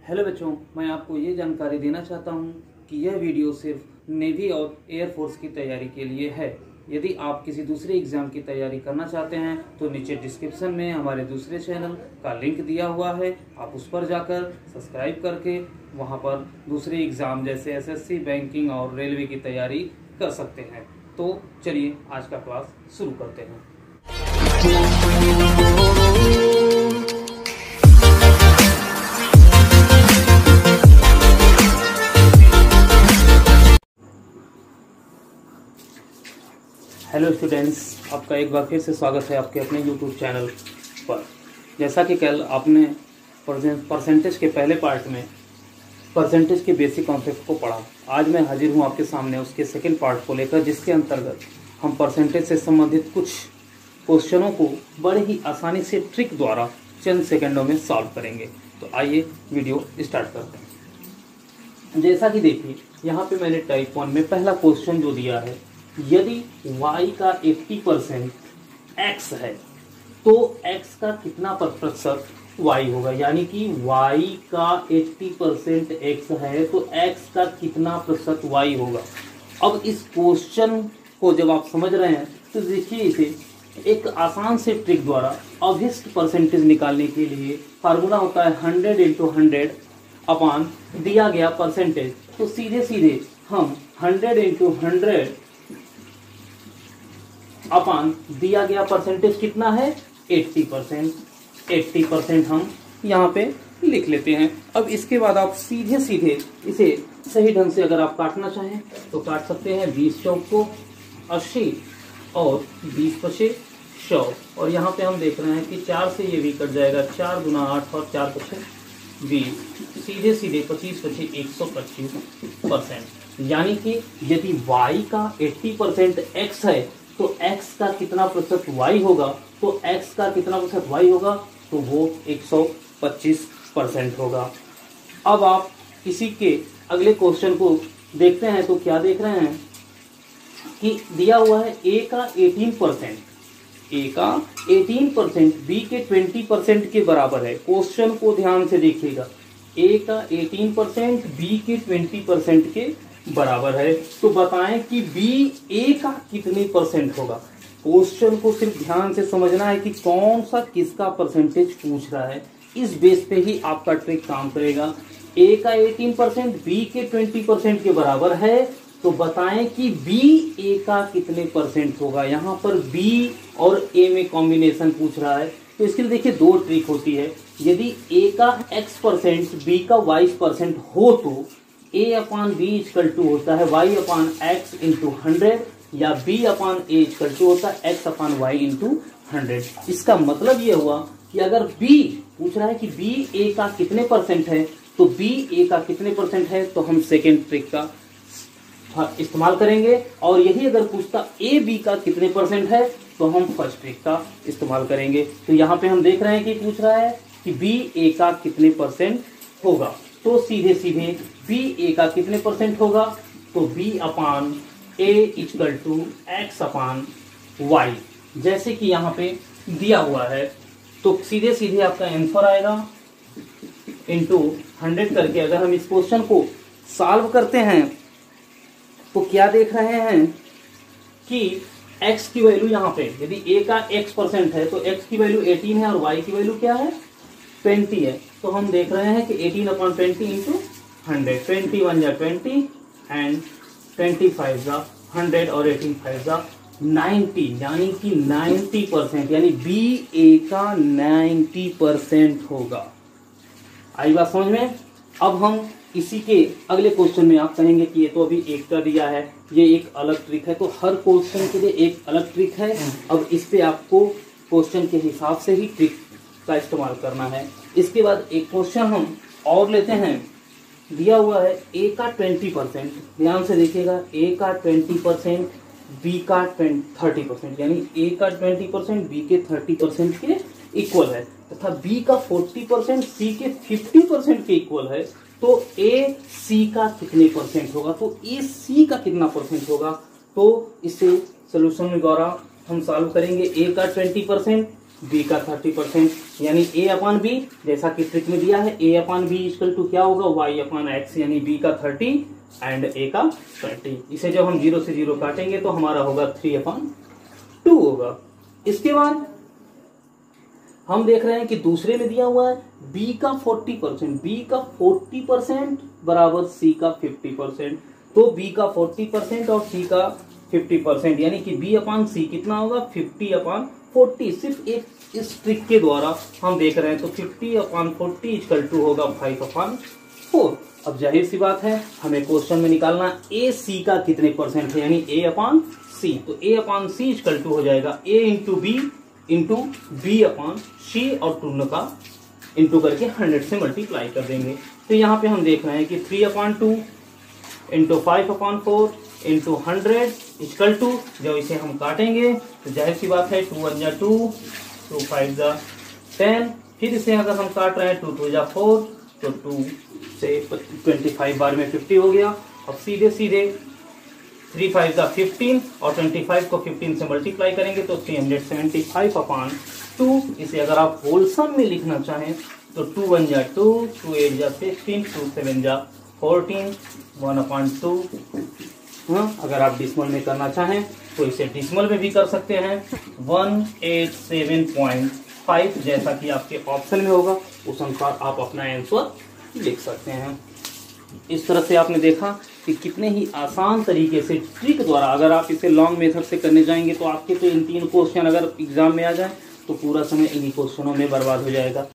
Hello बच्चों, मैं आपको ये जानकारी देना चाहता हूँ कि यह वीडियो सिर्फ नेवी और एयरफोर्स की तैयारी के लिए है। यदि आप किसी दूसरे एग्ज़ाम की तैयारी करना चाहते हैं तो नीचे डिस्क्रिप्शन में हमारे दूसरे चैनल का लिंक दिया हुआ है, आप उस पर जाकर सब्सक्राइब करके वहाँ पर दूसरे एग्ज़ाम जैसे एसएससी, बैंकिंग और रेलवे की तैयारी कर सकते हैं। तो चलिए आज का क्लास शुरू करते हैं। हेलो स्टूडेंट्स, आपका एक बार फिर से स्वागत है आपके अपने यूट्यूब चैनल पर। जैसा कि कल आपने परसेंटेज के पहले पार्ट में परसेंटेज के बेसिक कॉन्सेप्ट को पढ़ा, आज मैं हाजिर हूँ आपके सामने उसके सेकंड पार्ट को लेकर, जिसके अंतर्गत हम परसेंटेज से संबंधित कुछ क्वेश्चनों को बड़े ही आसानी से ट्रिक द्वारा चंद सेकंडों में सॉल्व करेंगे। तो आइए वीडियो स्टार्ट करते हैं। जैसा कि देखिए, यहाँ पे मैंने टाइप 1 में पहला क्वेश्चन जो दिया है, यदि y का 80% x है तो x का कितना प्रतिशत y होगा। यानी कि y का 80% x है तो x का कितना प्रतिशत y होगा। अब इस क्वेश्चन को जब आप समझ रहे हैं तो देखिए, इसे एक आसान से ट्रिक द्वारा अभिष्ट परसेंटेज निकालने के लिए फार्मूला होता है 100 × 100 अपान दिया गया परसेंटेज। तो सीधे सीधे हम 100 × 100 अपान दिया गया परसेंटेज कितना है 80% हम यहाँ पे लिख लेते हैं। अब इसके बाद आप सीधे सीधे इसे सही ढंग से अगर आप काटना चाहें तो काट सकते हैं। 20 चौक को 80 और 20 पचे 100, और यहाँ पे हम देख रहे हैं कि 4 से ये भी कट जाएगा, 4 दूना 8 और 4 पचे 20, सीधे सीधे 25 पचे 125%। यानी कि यदि y का 80% x है तो x का कितना प्रतिशत y होगा, तो x का कितना प्रतिशत y होगा, तो वो 125% होगा। अब आप इसी के अगले क्वेश्चन को देखते हैं तो क्या देख रहे हैं कि दिया हुआ है a का 18%, b के 20% के बराबर है। क्वेश्चन को ध्यान से देखिएगा, a का 18% b के 20% के बराबर है। तो बताएं कि b a का कितने परसेंट होगा। क्वेश्चन को सिर्फ ध्यान से समझना है कि कौन सा किसका परसेंटेज पूछ रहा है, इस बेस पे ही आपका ट्रिक काम करेगा। a का 18% b के 20% के बराबर है, तो बताएं कि b a का कितने परसेंट होगा। यहाँ पर b और a में कॉम्बिनेशन पूछ रहा है, तो इसके लिए देखिए दो ट्रिक होती है। यदि a का x% b का y% हो तो a upon b equal to होता है y अपान x इंटू 100, या b upon a equal to होता है x अपान y इंटू 100। इसका मतलब ये हुआ कि अगर b पूछ रहा है कि b a का कितने परसेंट है, तो b a का कितने परसेंट है, तो हम सेकेंड ट्रिक का इस्तेमाल करेंगे। और यही अगर पूछता a b का कितने परसेंट है, तो हम फर्स्ट ट्रिक का इस्तेमाल करेंगे। तो यहाँ पे हम देख रहे हैं कि पूछ रहा है कि b a का कितने परसेंट होगा, तो सीधे सीधे b a का कितने परसेंट होगा, तो b upon a equal to x upon y, जैसे कि यहाँ पे दिया हुआ है। तो सीधे सीधे आपका आंसर आएगा इंटू 100 करके। अगर हम इस क्वेश्चन को सॉल्व करते हैं तो क्या देख रहे हैं कि x की वैल्यू यहाँ पे, यदि a का x% है तो x की वैल्यू 18 है और y की वैल्यू क्या है 20 है। तो हम देख रहे हैं कि 18 अपॉन 20 इंटू 100, 21 या 20 एंड 25 जा 100 और 18 5 जा 90, यानी कि 90%, यानी बी ए का 90% होगा। आई बात समझ में। अब हम इसी के अगले क्वेश्चन में आप कहेंगे कि ये तो अभी एक का दिया है, ये एक अलग ट्रिक है, तो हर क्वेश्चन के लिए एक अलग ट्रिक है। अब इस पे आपको क्वेश्चन के हिसाब से ही ट्रिक का इस्तेमाल करना है। इसके बाद एक क्वेश्चन हम और लेते हैं, दिया हुआ है a का 20%, ध्यान से देखिएगा, a का 20% b का 30%, यानी a का 20% b के 30% के इक्वल है, तथा b का 40% c के 50% के इक्वल है। तो a c का कितने परसेंट होगा, तो a c का कितना परसेंट होगा। तो इसे सोल्यूशन में द्वारा हम सॉल्व करेंगे। a का 20%, बी का 30%, यानी ए अपान बी, जैसा कि ट्रिक में दिया है, ए अपान बी इक्वल टू क्या होगा, वाई अपान एक्स, यानी बी का 30 एंड ए का 20। इसे जब हम 0 से 0 काटेंगे तो हमारा होगा 3/2 होगा। इसके बाद हम देख रहे हैं कि दूसरे में दिया हुआ है b का 40%, b का 40% बराबर c का 50%। तो b का 40% और c का 50%, यानी कि b अपान c कितना होगा, 50/40। सिर्फ एक इस ट्रिक के द्वारा हम देख रहे हैं, तो 50/40 इक्वल टू होगा 5/4। अब जाहिर सी बात है, हमें क्वेश्चन में निकालना a c का कितने परसेंट है, यानी a अपान c। तो a upon c equal to हो जाएगा a into B into B upon C, और टू का इंटू करके 100 से मल्टीप्लाई कर देंगे। तो यहाँ पे हम देख रहे हैं कि 3/2 इंटू 5/4 इंटू 100 इक्वल टू, जब इसे हम काटेंगे तो जाहिर सी बात है 2 1 जा 2, 2 5 जा 10, फिर इसे अगर हम काट रहे हैं 2 2 जा 4, तो 2 से 25 बार में 50 हो गया। अब सीधे सीधे 3 5 का 15 और 25 को 15 से मल्टीप्लाई करेंगे तो 375/2। इसे अगर आप होल सम में लिखना चाहें तो 2 1 जा 2, 2 8 जा 16, 2 7 जा 14, 1/2। अगर आप डिसमल में करना चाहें तो इसे डिसमल में भी कर सकते हैं, 187.5, जैसा कि आपके ऑप्शन में होगा उस अनुसार आप अपना आंसर लिख सकते हैं। इस तरह से आपने देखा कि कितने ही आसान तरीके से ट्रिक द्वारा, अगर आप इसे लॉन्ग मेथड से करने जाएंगे तो आपके तो इन 3 क्वेश्चन अगर एग्जाम में आ जाए तो पूरा समय इन्हीं क्वेश्चनों में बर्बाद हो जाएगा।